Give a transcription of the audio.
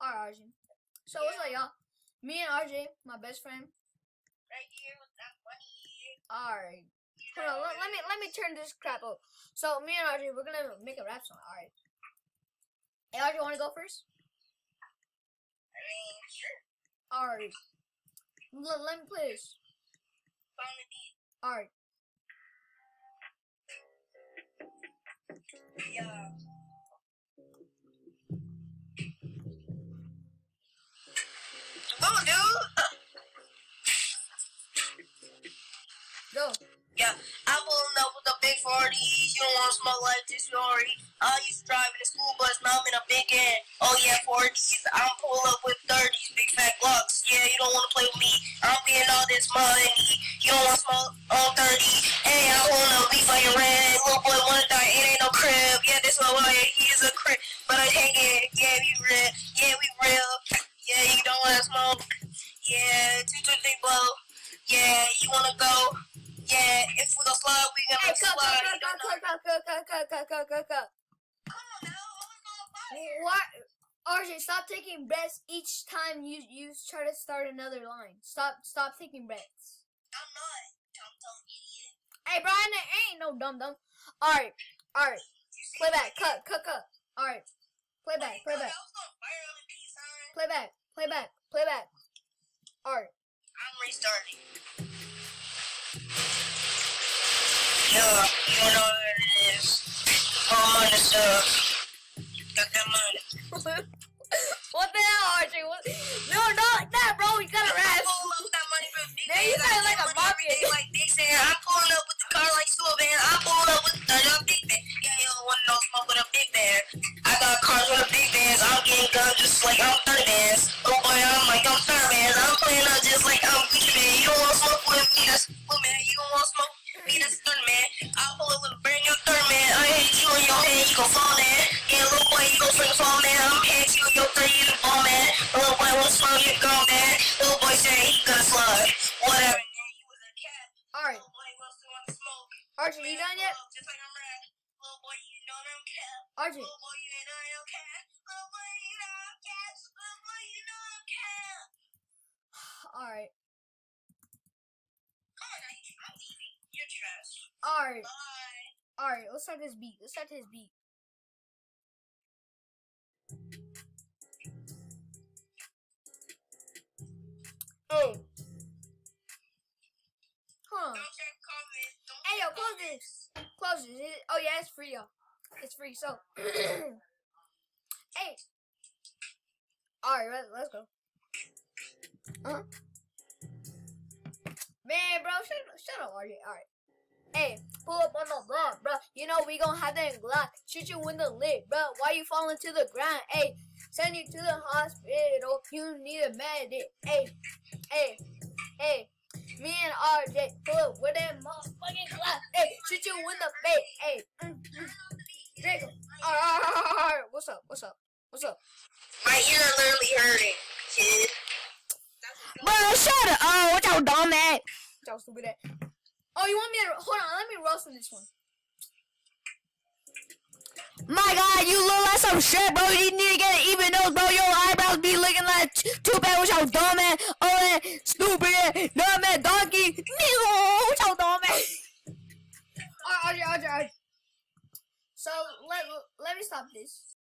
Alright, RJ. So what's up, y'all? Me and RJ, my best friend. Right here with that money. Alright. Hold on, let me turn this crap up. So me and RJ, we're gonna make a rap song. Alright. Hey RJ, wanna go first? I mean, sure. Alright. Let me play this. Find the beat. Alright. Yeah. Oh, dude. Go. Yeah, I'm pulling up with the big 40s. You don't want to smoke like this, Yori. I used to drive in a school bus, now I'm in a big end. Oh yeah, 40s. I'm pulling up with 30s, big fat Glocks. Yeah, you don't want to play with me. I'm getting all this money. You don't want to smoke on 30. Hey, I want to be fucking red. Little boy wanna die, it ain't no crib. Yeah, this little boy, he is a crib. But I hang it. Yeah, we real. Yeah, we real. Yeah, you don't want to smoke. Yeah, 2 2 3 blow. Yeah, you want to go? Yeah, if we go slide, we gonna slide. Cut. What? RJ, stop taking breaths each time you try to start another line. Stop taking breaths. I'm not dumb idiot. Hey, Brian, ain't no dumb. Alright. Play back. Cut. Alright. Play back. Play back. Alright. I'm restarting. Yeah, you don't know what it is. All money stuff. Got that money. What the hell, RJ? What? No, not like that, bro. You gotta rap. I'm pulling up with that money from Big Man, you sound like a mafia. Like Big Sam. I'm pulling up with the car like Super Van. I'm pulling up with the Big Van. Yeah, you don't want no smoke with a Big Van. I got cars with a Big Vans. I'm getting guns just like I'm 30 Vans. Oh boy, I'm like I'm 30 Vans. I'm playing up just like I'm Gucci Man. You don't want smoke with me, that's cool, man. You don't want smoke with me, that's 30 man. I'll pull up with a brand new 30 man. I hate you in your head, you gon' fall, man. Yeah, little boy, you gon' swing fall, man. I'm hate you in your 30, you the ball, man. Little boy won't smoke, you go, man. Little boy say he gonna slug. Whatever, man. You was a cat. Alright. Little boy wants to want to smoke. RJ, you done yet? Just like I'm rap. Little boy, you know that I'm cat. RJ. Little boy, you ain't know I'm cat. Little boy, you know I'm cat. Little boy, you know I'm cat. Alright. Come on, I'm leaving. You're trash. Alright. Bye. Alright, let's start this beat. Hey. Huh. Don't check comments. Hey, yo, close this. Oh, yeah, it's free, yo. It's free, so. Hey. Alright, let's go. Man, bro, shut up, RJ. Alright. Hey, pull up on the block, bro. You know we gon' have that Glock. Shoot you in the leg, bro. Why you falling to the ground? Hey, send you to the hospital. You need a medic. Hey. Me and RJ pull up with that motherfucking Glock. Hey, shoot you in the face. Hey. Drink 'em. Alright. What's up? My ear literally hurting, kid. Bro, shut up. Oh, what y'all dumb at? What y'all stupid at? Oh, you want me to... Hold on, let me roast on this one. My God, you look like some shit, bro. You need to get an even nose, bro. Your eyebrows be looking like too bad. What y'all dumb at? Oh, that stupid ass, dumb ass donkey. What y'all dumb at? Alright. So, let me stop this.